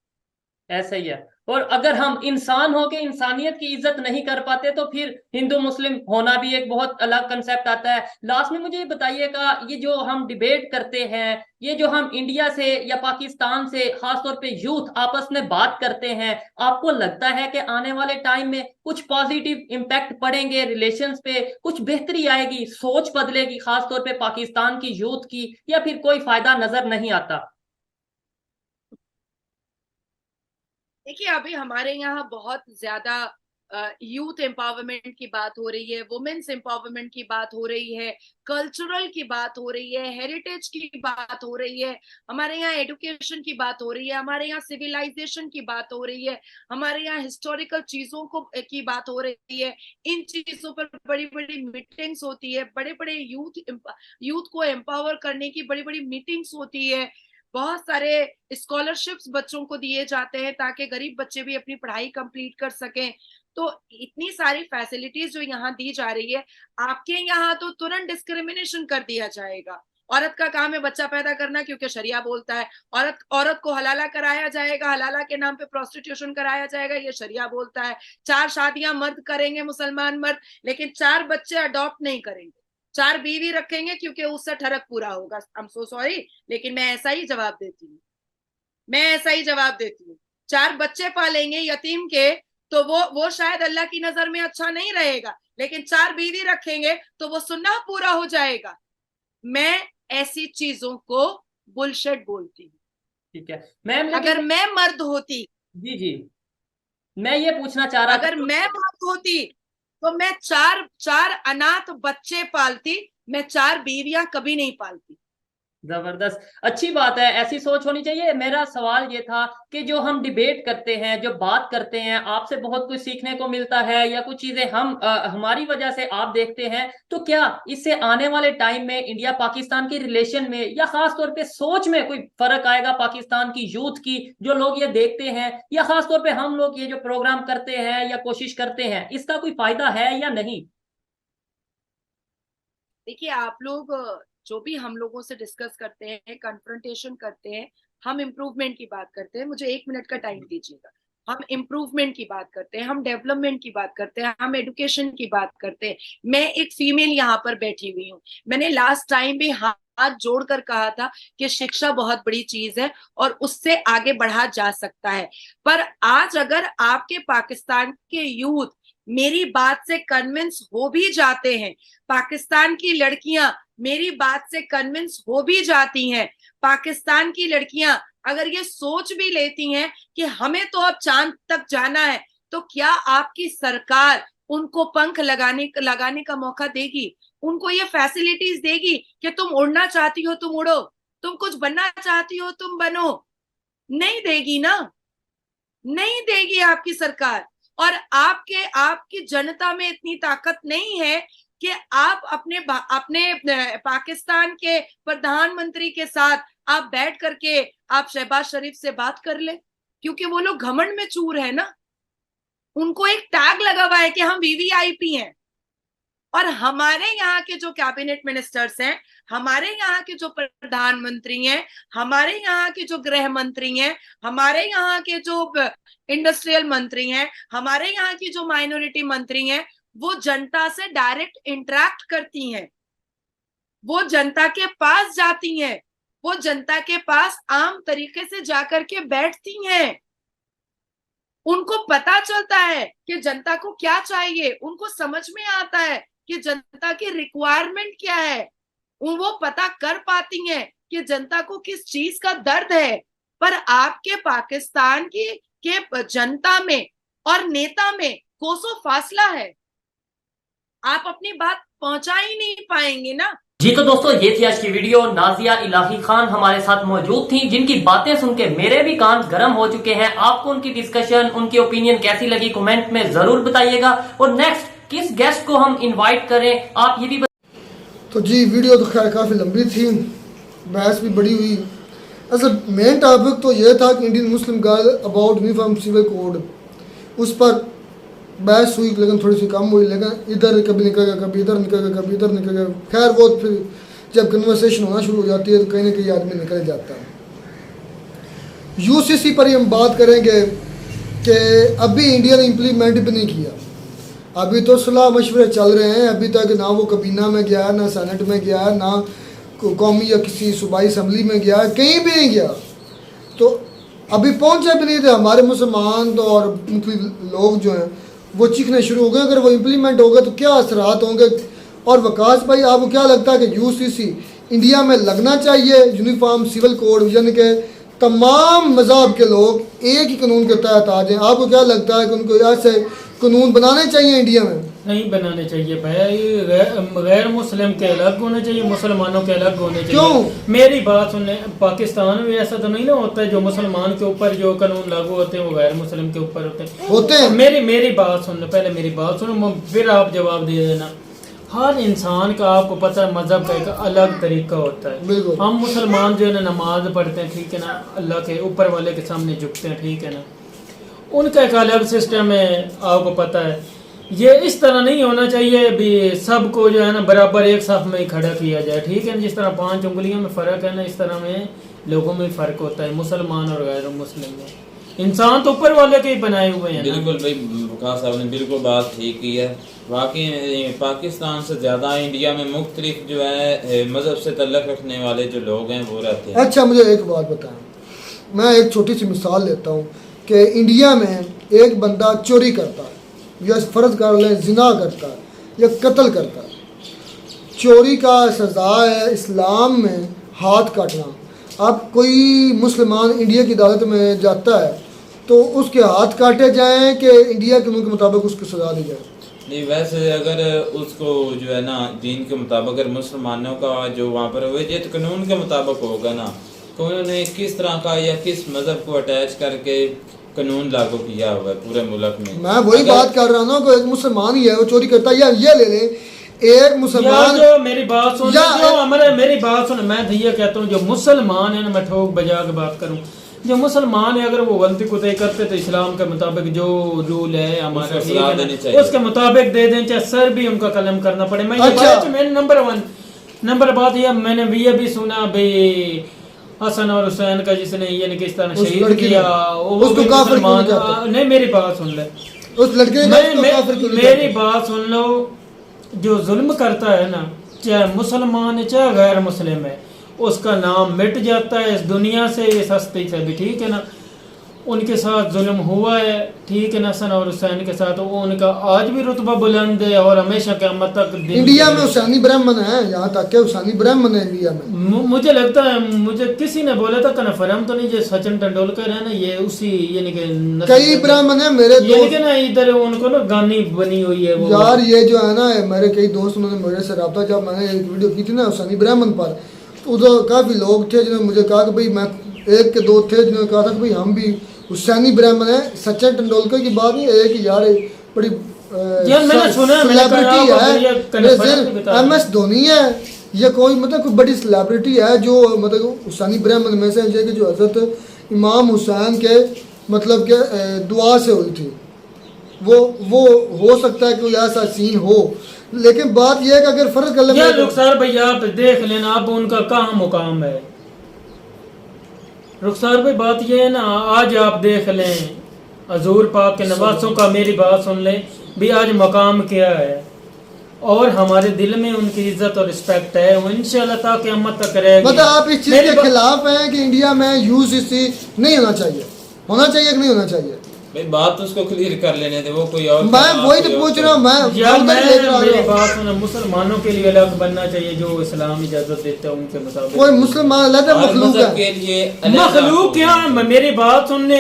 ऐसा ही है। और अगर हम इंसान हो के इंसानियत की इज्जत नहीं कर पाते तो फिर हिंदू मुस्लिम होना भी एक बहुत अलग कंसेप्ट आता है। लास्ट में मुझे ये बताइएगा, ये जो हम डिबेट करते हैं, ये जो हम इंडिया से या पाकिस्तान से खासतौर पे यूथ आपस में बात करते हैं, आपको लगता है कि आने वाले टाइम में कुछ पॉजिटिव इम्पैक्ट पड़ेंगे रिलेशंस पे, कुछ बेहतरी आएगी, सोच बदलेगी खासतौर पे पाकिस्तान की यूथ की, या फिर कोई फायदा नजर नहीं आता? देखिए, अभी हमारे यहाँ बहुत ज्यादा यूथ एम्पावरमेंट की बात हो रही है, वुमेन्स एम्पावरमेंट की बात हो रही है, कल्चरल की बात हो रही है, हेरिटेज की बात हो रही है, हमारे यहाँ एजुकेशन की बात हो रही है, हमारे यहाँ सिविलाइजेशन की बात हो रही है, हमारे यहाँ हिस्टोरिकल चीजों को की बात हो रही है। इन चीजों पर बड़ी बड़ी मीटिंग्स होती है, बड़े बड़े यूथ को एम्पावर करने की बड़ी बड़ी मीटिंग्स होती है। बहुत सारे स्कॉलरशिप्स बच्चों को दिए जाते हैं ताकि गरीब बच्चे भी अपनी पढ़ाई कंप्लीट कर सकें। तो इतनी सारी फैसिलिटीज जो यहाँ दी जा रही है, आपके यहाँ तो तुरंत डिस्क्रिमिनेशन कर दिया जाएगा। औरत का काम है बच्चा पैदा करना, क्योंकि शरिया बोलता है। औरत को हलाला कराया जाएगा, हलाला के नाम पे प्रोस्टिट्यूशन कराया जाएगा, ये शरिया बोलता है। 4 शादियां मर्द करेंगे, मुसलमान मर्द, लेकिन 4 बच्चे अडॉप्ट नहीं करेंगे। 4 बीवी रखेंगे क्योंकि उससे ठरक पूरा होगा। आई एम सो सॉरी, लेकिन मैं ऐसा ही जवाब देती हूँ। 4 बच्चे पालेंगे यतीम के, तो वो शायद अल्लाह की नजर में अच्छा नहीं रहेगा, लेकिन 4 बीवी रखेंगे तो वो सुन्नह पूरा हो जाएगा। मैं ऐसी चीजों को बुलशिट बोलती हूँ। ठीक है मैम, अगर मैं मर्द होती, जी जी, मैं ये पूछना चाह रहा था। अगर मैं मर्द होती तो मैं 4 अनाथ बच्चे पालती, मैं 4 बीवियां कभी नहीं पालती। जबरदस्त, अच्छी बात है, ऐसी सोच होनी चाहिए। मेरा सवाल ये था कि जो हम डिबेट करते हैं, जो बात करते हैं, आपसे बहुत कुछ सीखने को मिलता है, या कुछ चीजें हमारी वजह से आप देखते हैं, तो क्या इससे आने वाले टाइम में इंडिया पाकिस्तान की रिलेशन में या खास तौर पे सोच में कोई फर्क आएगा पाकिस्तान की यूथ की, जो लोग ये देखते हैं, या खास तौर पे हम लोग ये जो प्रोग्राम करते हैं या कोशिश करते हैं, इसका कोई फायदा है या नहीं? देखिए, आप लोग जो भी हम लोगों से डिस्कस करते हैं, कन्फ्रंटेशन करते हैं, हम इम्प्रूवमेंट की बात करते हैं। मुझे 1 मिनट का टाइम दीजिएगा। हम इम्प्रूवमेंट की बात करते हैं, हम डेवलपमेंट की बात करते हैं, हम एजुकेशन की बात करते हैं। मैं एक फीमेल यहाँ पर बैठी हुई हूँ। मैंने लास्ट टाइम भी हाथ जोड़कर कहा था कि शिक्षा बहुत बड़ी चीज है और उससे आगे बढ़ा जा सकता है। पर आज अगर आपके पाकिस्तान के यूथ मेरी बात से कन्विंस हो भी जाते हैं, पाकिस्तान की लड़कियां मेरी बात से कन्विंस हो भी जाती हैं, पाकिस्तान की लड़कियां अगर ये सोच भी लेती हैं कि हमें तो अब चांद तक जाना है, तो क्या आपकी सरकार उनको पंख लगाने का मौका देगी, उनको ये फैसिलिटीज देगी कि तुम उड़ना चाहती हो तुम उड़ो, तुम कुछ बनना चाहती हो तुम बनो? नहीं देगी ना, नहीं देगी आपकी सरकार। और आपकी जनता में इतनी ताकत नहीं है कि आप अपने पाकिस्तान के प्रधानमंत्री के साथ आप बैठ करके आप शहबाज शरीफ से बात कर ले, क्योंकि वो लोग घमंड में चूर है ना। उनको एक टैग लगा हुआ है कि हम वीवीआईपी हैं। और हमारे यहाँ के जो कैबिनेट मिनिस्टर्स हैं, हमारे यहाँ के जो प्रधानमंत्री हैं, हमारे यहाँ के जो गृह मंत्री हैं, हमारे यहाँ के जो इंडस्ट्रियल मंत्री हैं, हमारे यहाँ की जो माइनॉरिटी मंत्री हैं, वो जनता से डायरेक्ट इंटरेक्ट करती हैं, वो जनता के पास जाती हैं, वो जनता के पास आम तरीके से जाकर के बैठती हैं। उनको पता चलता है कि जनता को क्या चाहिए, उनको समझ में आता है कि जनता की रिक्वायरमेंट क्या है, वो पता कर पाती हैं कि जनता को किस चीज का दर्द है। पर आपके पाकिस्तान के जनता में और नेता में कोसों फासला है, आप अपनी बात पहुंचा ही नहीं पाएंगे ना। जी तो दोस्तों, ये थी आज की वीडियो। नाजिया इलाही खान हमारे साथ मौजूद थी, जिनकी बातें सुन के मेरे भी कान गर्म हो चुके हैं। आपको उनकी डिस्कशन, उनकी ओपिनियन कैसी लगी कमेंट में जरूर बताइएगा। और नेक्स्ट किस गेस्ट को हम इनवाइट करें आप ये भी तो जी वीडियो तो खैर काफ़ी लंबी थी, बहस भी बड़ी हुई। असल मेन टॉपिक तो ये था कि Indian Muslim girl about uniform civil code, उस पर बहस हुई, लेकिन थोड़ी सी कम हुई। लेकिन इधर कभी निकल गया, कभी इधर निकल गया, कभी इधर निकल गया। खैर वो फिर जब कन्वर्सेशन होना शुरू हो जाती है तो कहीं ना कहीं आदमी निकल जाता है। यूसीसी पर ही हम बात करेंगे कि अभी इंडिया ने इम्प्लीमेंट भी नहीं किया। अभी तो सलाह मशवरे चल रहे हैं, अभी तक ना वो कबीना में गया, ना सेनेट में गया, ना कौमी या किसी सूबाई असम्बली में गया, कहीं भी नहीं गया। तो अभी पहुंचे भी नहीं थे। हमारे मुसलमान तो और मुख्तलिफ लोग जो हैं वो चीखने शुरू हो गए। अगर वो इम्प्लीमेंट हो गए तो क्या असरात होंगे। और वकास भाई, आपको क्या लगता है कि यूसीसी इंडिया में लगना चाहिए? यूनिफॉर्म सिविल कोड, यानी कि तमाम मज़हब के लोग एक ही कानून के तहत आ जाएं। आपको क्या लगता है कि उनको ऐसे कानून बनाने चाहिए इंडिया में? नहीं बनाने चाहिए भाई। गैर मुस्लिम के अलग होने चाहिए, मुसलमानों के अलग होने चाहिए। क्यों? मेरी बात सुनने, पाकिस्तान में ऐसा तो नहीं ना होता है जो मुसलमान के ऊपर जो कानून लागू होते हैं वो गैर मुस्लिम के ऊपर होते हैं। मेरी बात सुन, पहले मेरी बात सुनो, फिर आप जवाब दे देना। हर इंसान का आपको पता है मजहब का एक अलग तरीका होता है। हम मुसलमान जो है ना नमाज पढ़ते हैं, ठीक है ना, अल्लाह के ऊपर वाले के सामने झुकते हैं, ठीक है ना, उनका एक अलग सिस्टम है, आपको पता है। ये इस तरह नहीं होना चाहिए भी सबको जो है ना बराबर एक साथ में ही खड़ा किया जाए, ठीक है। जिस तरह 5 उंगलियों में फ़र्क है ना, इस तरह में लोगों में फ़र्क होता है, मुसलमान और गैर मुस्लिम में। इंसान तो ऊपर वाले के ही बनाए हुए हैं। बिल्कुल भाई, वकास साहब ने बिल्कुल बात ठीक की है। वाकई पाकिस्तान से ज़्यादा इंडिया में मुख्तलिफ जो है मज़हब से तल्लुक़ रखने वाले जो लोग हैं वो रहते हैं। अच्छा, मुझे एक बात बताएं, मैं एक छोटी सी मिसाल लेता हूँ कि इंडिया में एक बंदा चोरी करता है या फ़र्ज कर लें जिना करता है या कत्ल करता है, चोरी का सज़ा है इस्लाम में हाथ काटना। अब कोई मुसलमान इंडिया की अदालत में जाता है तो उसके हाथ काटे जाएं कि इंडिया के कानून के मुताबिक उसको सज़ा दी जाए? नहीं, वैसे अगर उसको जो है ना दीन के मुताबिक, अगर मुसलमानों का जो वहाँ पर हुए ये तो कानून के मुताबिक होगा ना, तो उन्होंने किस तरह का या किस मज़हब को अटैच करके कानून लागू किया हुआ है पूरे मुल्क में। मैं वही बात कर रहा हूँ, एक मुसलमान ही है वो चोरी करता है, या ये ले लें एक मुसलमान जो मेरी बात सुन, मेरी बात सुन, मैं तो ये कहता हूँ जो मुसलमान है ना, मैं ठोक बजा के बात करूँ, जो मुसलमान है अगर वो गलती को तय करते तो इस्लाम के मुताबिक जो रूल है हमारा उसके मुताबिक दे दें, चाहे सर भी उनका कलम करना पड़े। मैं ये नंबर बात ये मैंने ये भी सुना भाई हसन और हुसैन का जिसने ये किस तरह शहीद किया, उसको काफिर नहीं। मेरी बात सुन ले, उस लड़के मेरी बात सुन लो, जो जुल्म करता है ना, चाहे मुसलमान है चाहे गैर मुस्लिम है, उसका नाम मिट जाता है इस दुनिया से, इस हस्ती से भी, ठीक है ना। उनके साथ जुल्म हुआ है, ठीक है, हसन और हुसैन के साथ, वो उनका आज भी रुतबा बुलंद है और हमेशा क़यामत तक इंडिया में हुसैनी ब्राह्मण है, यहाँ तक के हुसैनी ब्राह्मण है इंडिया में। मुझे लगता है, मुझे किसी ने बोला था कन्फर्म तो नहीं, जो सचिन तेंदुलकर है ना, ये उसी यानी कि कई ब्राह्मण है मेरे यानी कि ना इधर उनको ना गानी बनी हुई है वो। यार ये जो है ना, मेरे कई दोस्त उन्होंने मेरे से रब्ता, जब मैंने एक वीडियो की थी ना हुसैनी ब्राह्मण पर, तो उधर काफ़ी लोग थे जिन्होंने मुझे कहा कि भाई, मैं एक के दो थे जिन्होंने कहा था कि भाई हम भी हुसैनी ब्राह्मण है। सचिन तेंदुलकर की बात नहीं है कि यार बड़ी मैंने सुना सेलिब्रिटी है, MS धोनी है, ये कोई मतलब कोई बड़ी सेलिब्रिटी है जो मतलब हुसैनी ब्राह्मण में से है, कि जो हजरत इमाम हुसैन के मतलब के दुआ से हुई थी। वो हो सकता है कि कोई ऐसा सीन हो, लेकिन बात यह है कि अगर फर्ज कर ले रुखसार भैया, आप देख लेना, आप उनका कहाँ मुकाम है रुखसार भाई। बात ये है ना, आज आप देख लें हजूर पाक के नवासों का, मेरी बात सुन लें भी, आज मकाम क्या है और हमारे दिल में उनकी इज्जत और रिस्पेक्ट है, वो इंशाल्लाह तक क़यामत तक रहेगी। मतलब आप इस चीज़ के खिलाफ हैं कि इंडिया में यूसीसी नहीं होना चाहिए कि नहीं होना चाहिए? भाई बात तो उसको क्लियर कर लेने दे, वो कोई और, मैं वही तो पूछ रहा हूँ। मेरी बात सुनो, मुसलमानों के लिए अलग बनना चाहिए, जो इस्लाम इजाजत देता है उनके मुताबिक। कोई मुसलमान अलग मखलूक है के लिए मखलूक क्या, मेरी बात सुनने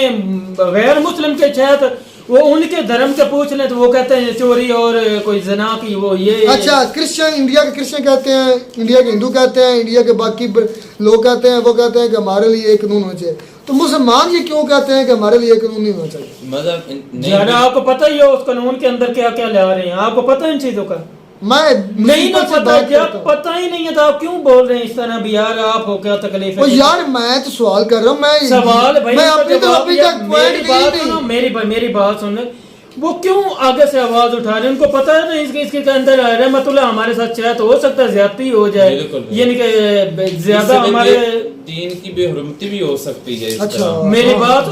गैर मुस्लिम के छत वो उनके धर्म के पूछ ले तो वो कहते हैं चोरी और कोई जना की वो ये। अच्छा, क्रिश्चियन, इंडिया के क्रिश्चियन कहते हैं, इंडिया के हिंदू कहते हैं, इंडिया के बाकी लोग कहते हैं, वो कहते हैं कि हमारे लिए एक कानून होना चाहिए। तो मुसलमान ये क्यों कहते हैं कि हमारे लिए कानून नहीं होना चाहिए? मतलब यार आपको पता ही है उस कानून के अंदर क्या क्या ला रहे हैं, आपको पता है इन चीजों का? मैं नहीं ना पता, जब पता ही नहीं है तो आप क्यों बोल रहे हैं इस तरह भी? यार आपको क्या तकलीफ है? यार मैं तो सवाल कर रहा हूँ, मैं सवाल भाई, मैं अपनी तरफ अभी तक मेरी बात सुन, वो क्यों आगे से आवाज उठा रहे हैं? उनको पता है ना इसके अंदर रहमतुल्लाह हमारे साथ चाहे तो हो सकता है ज्यादती हो जाए, यानी कि ज्यादा हमारे दीन की बेहुरमती भी हो सकती है। अच्छा, मेरी बात,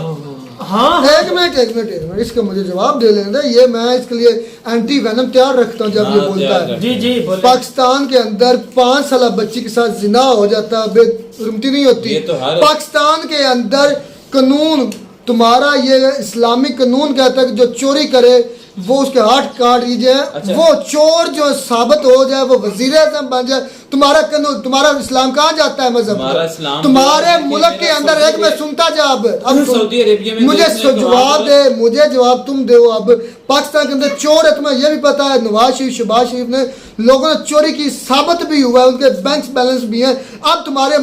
हाँ एक मिनट इसका मुझे जवाब दे लेना। ये मैं इसके लिए एंटी वेनम तैयार रखता हूँ जब ये बोलता है। जी पाकिस्तान के अंदर 5 साल बच्ची के साथ जिना हो जाता है, बेहुरमती नहीं होती। पाकिस्तान के अंदर कानून, तुम्हारा ये इस्लामिक कानून कहता है कि जो चोरी करे वो उसके हाथ काट लीजिए। अच्छा। वो चोर जो साबित हो जाए वो वजीर आज़म बन जाए। तुम्हारा कानून, तुम्हारा इस्लाम कहाँ जाता है मजहब? तुम्हारे मुल्क के अंदर एक में सुनता जा। अब सऊदी अरेबिया में मुझे जवाब दे, मुझे जवाब तुम दो। अब पाकिस्तान के अंदर चोर है, तुम्हें यह भी पता है नवाज शरीफ, शहबाज शरीफ ने लोगों ने चोरी की, साबित भी हुआ है, उनके बैंक बैलेंस भी हैं। अब तुम्हारे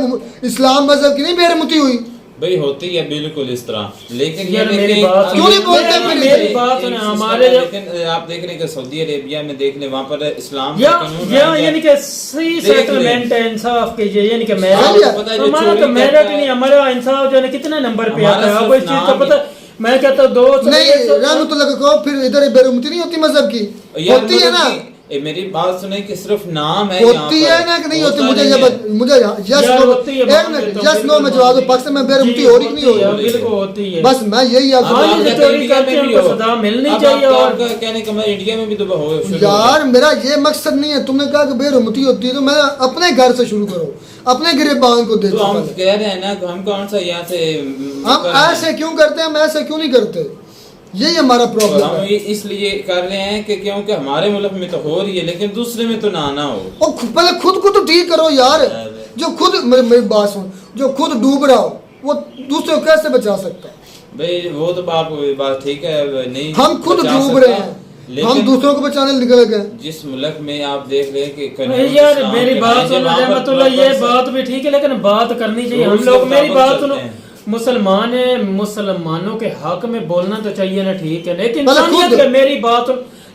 इस्लाम मजहब की नहीं बेरहमती हुई भाई? होती है बिल्कुल इस तरह, लेकिन मेरी बात क्यों नहीं बोलते? मेरी बात सुने, हमारे लेकिन आप देख रहे हैं कि सऊदी अरेबिया में देख ले, वहाँ पर इस्लाम यानी कि सही सेटलमेंट है, इंसाफ कीजिए, यानी कि हमारा तो मेरिट नहीं, हमारा इंसाफ जो है कितने नंबर पे आता है आपको इस चीज का पता? मैं कहता हूँ 2 नहीं रहमतुल्लाह को, फिर इधर बेरहमती नहीं होती मजहब की? होती है ना। मेरी बात सुने कि सिर्फ नाम है, होती है ना कि नहीं होती? मुझे यस नो में जवाब दो। पाकिस्तान में बेरहमती हो रही नहीं हो रही? बिल्कुल होती है। बस मैं यही सजा मिलनी चाहिए और कहने का मैं इंडिया में भी तो हो। यार मेरा ये मकसद नहीं है। तुमने कहा कि बेरहमती होती है तो मैं अपने घर से शुरू करो, अपने गिरबान को देखो। हम कह रहे हैं ना, हम कौन सा यहाँ से, हम ऐसे क्यों करते हैं, हम ऐसे क्यों नहीं करते? यही हमारा प्रॉब्लम है। हम इसलिए कर रहे हैं कि क्योंकि हमारे मुल्क में तो हो रही है, लेकिन दूसरे में तो ना हो। और पहले खुद को तो ठीक करो यार। जो खुद, मेरी बात सुन, जो खुद डूब रहा हो वो दूसरे को कैसे बचा सकता है? भाई वो तो बात ठीक है, नहीं हम खुद डूब रहे हैं, हम दूसरों को बचाने निकल गए। जिस मुल्क में आप देख रहे हैं कि यार मेरी बात सुनो रहमतुल्लाह, ये बात भी ठीक है, लेकिन बात करनी चाहिए हम लोग। मेरी बात सुनो, मुसलमान है, मुसलमानों के हक में बोलना तो चाहिए ना, ठीक है, लेकिन मेरी बात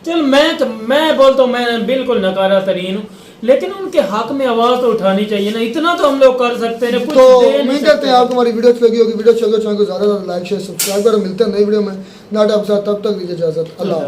चल, मैं बोलता हूँ, मैं बिल्कुल नकारा तरीन हूँ, लेकिन उनके हक में आवाज तो उठानी चाहिए ना। इतना तो हम लोग कर सकते हैं। तो उम्मीद करते हैं आपको हमारी वीडियो अच्छी लगी होगी। वीडियो अच्छी लगी चैनल को ज्यादा लाइक शेयर सब्सक्राइब करो। मिलते हैं नई वीडियो में, नाट आपके साथ, तब तक दीजिए इजाजत। अल्लाह।